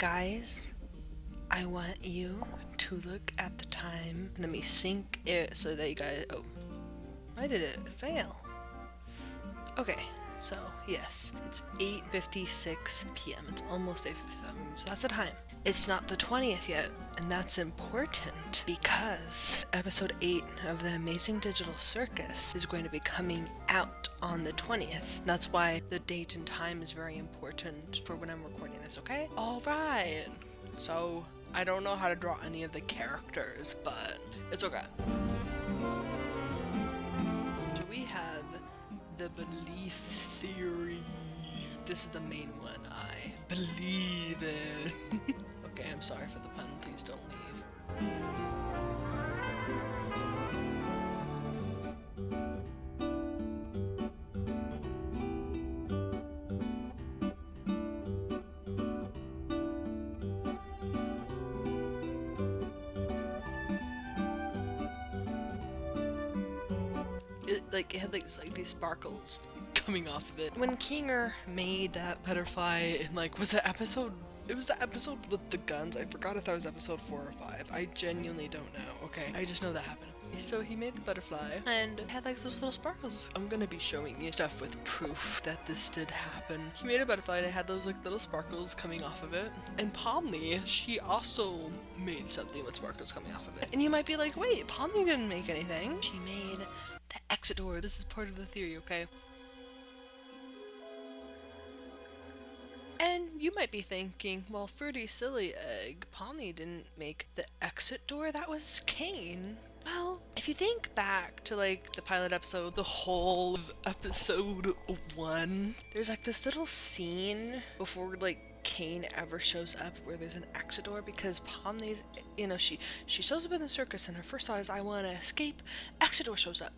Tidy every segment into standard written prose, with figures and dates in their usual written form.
Guys, I want you to look at the time. Let me sync it so that you guys. Oh, why did it fail? Okay, so yes, it's 8:56 p.m. It's almost 8:57, so that's the time. It's not the 20th yet, and that's important because episode 8 of The Amazing Digital Circus is going to be coming out on the 20th. That's why the date and time is very important for when I'm recording this, okay? Alright, so I don't know how to draw any of the characters, but it's okay. So we have the belief theory. This is the main one. I believe in. Okay, I'm sorry for the pun. Please don't leave. It had like these sparkles coming off of it. When Kinger made that butterfly in was it episode? It was the episode with the guns. I forgot if that was episode 4 or 5. I genuinely don't know, okay? I just know that happened. So he made the butterfly and it had those little sparkles. I'm gonna be showing you stuff with proof that this did happen. He made a butterfly and it had those little sparkles coming off of it. And Pomni, she also made something with sparkles coming off of it. And you might be like, wait, Pomni didn't make anything. She made the exit door. This is part of the theory, okay? And you might be thinking, well, Fruity Silly Egg, Pomni didn't make the exit door, that was Kane. Well, if you think back to the pilot episode, the whole of episode 1, there's this little scene before Kane ever shows up where there's an exit door, because Pomni's, she shows up in the circus and her first thought is, I want to escape. Exit door shows up.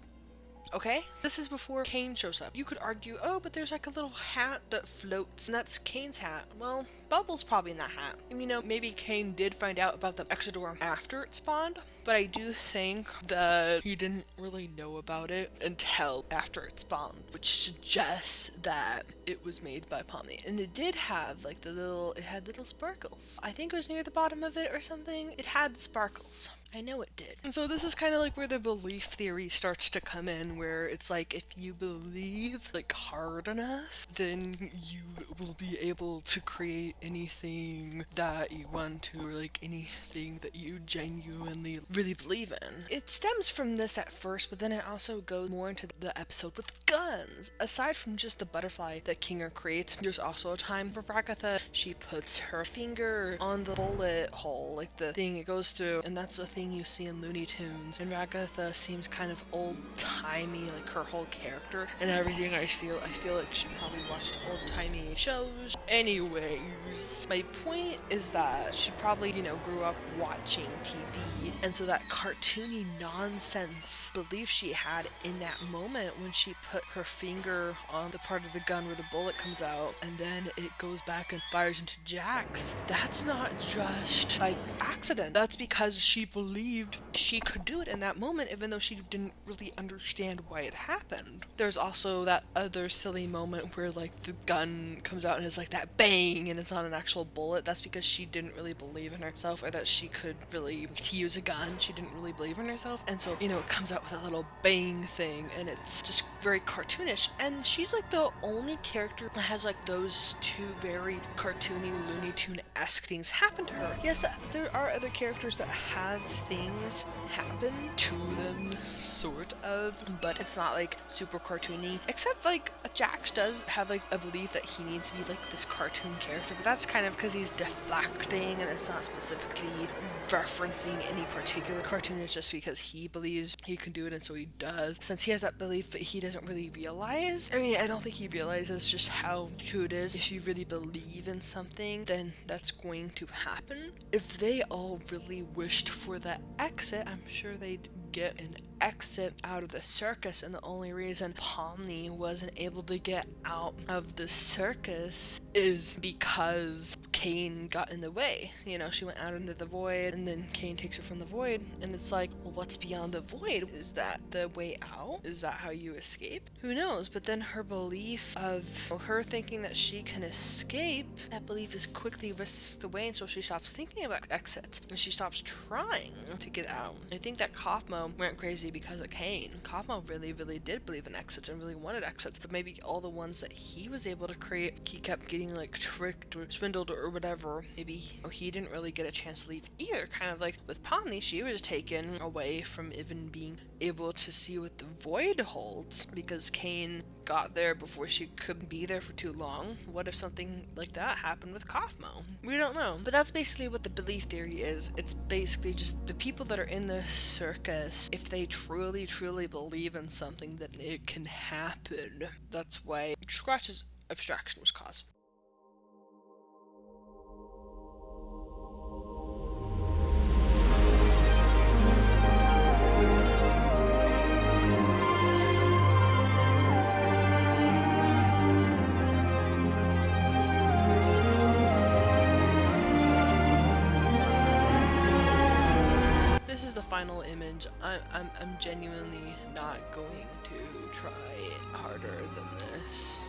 Okay? This is before Kane shows up. You could argue, oh, but there's a little hat that floats, and that's Kane's hat. Well, Bubble's probably in that hat. Maybe Kane did find out about the exit door after it spawned, but I do think that he didn't really know about it until after it spawned, which suggests that it was made by Pomni. And it did have it had little sparkles. I think it was near the bottom of it or something. It had sparkles. I know it did. And so this is kind of where the belief theory starts to come in, where it's if you believe hard enough, then you will be able to create anything that you want to, or anything that you genuinely really believe in. It stems from this at first, but then it also goes more into the episode with guns. Aside from just the butterfly that Kinger creates, there's also a time for Ragatha. She puts her finger on the bullet hole, the thing it goes through, and that's a thing you see in Looney Tunes. And Ragatha seems kind of old-timey, her whole character and everything. I feel like she probably watched old-timey shows. Anyways, my point is that she probably, grew up watching TV, and so that cartoony nonsense belief she had in that moment when she put her finger on the part of the gun where the bullet comes out and then it goes back and fires into Jax, that's not just by accident. That's because she believed she could do it in that moment, even though she didn't really understand why it happened. There's also that other silly moment where the gun comes out and it's that bang and it's not an actual bullet. That's because she didn't really believe in herself, or that she could really use a gun. She didn't really believe in herself, and so it comes out with a little bang thing, and it's just very cartoonish. And she's the only character that has those two very cartoony Looney Tune-esque things happen to her. Yes, there are other characters that have things happen to them, sort of, but it's not super cartoony, except Jax does have a belief that he needs to be this cartoon character, but that's kind of because he's deflecting and it's not specifically referencing any particular cartoon. It's just because he believes he can do it, and so he does. Since he has that belief, that he doesn't really realize. I don't think he realizes just how true it is. If you really believe in something, then that's going to happen. If they all really wished for that exit, I'm sure they'd get an exit out of the circus, and the only reason Pomni wasn't able to get out of the circus is because Cain got in the way. You know, she went out into the void, and then Cain takes her from the void, and it's like, well, what's beyond the void? Is that the way out? Is that how you escape? Who knows? But then her belief of her thinking that she can escape, that belief is quickly whisked away, and so she stops thinking about exits, and she stops trying to get out. I think that Kaufmo went crazy because of Cain. Kaufmo really, really did believe in exits and really wanted exits, but maybe all the ones that he was able to create, he kept getting like tricked or swindled or whatever. Maybe he didn't really get a chance to leave either. Kind of like with Pomni, she was taken away from even being able to see what the void holds because Cain got there before she could be there for too long. What if something like that happened with Kaufmo? We don't know. But that's basically what the belief theory is. It's basically just the people that are in the circus, if they truly, truly believe in something, then it can happen. That's why Scratch's abstraction was caused. This is the final image. I'm genuinely not going to try harder than this.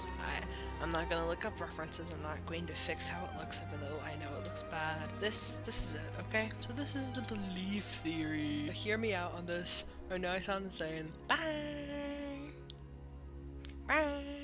I'm not gonna look up references. I'm not going to fix how it looks, even though I know it looks bad. This is it, okay? So this is the belief theory. Hear me out on this. I know I sound insane. Bye. Bye.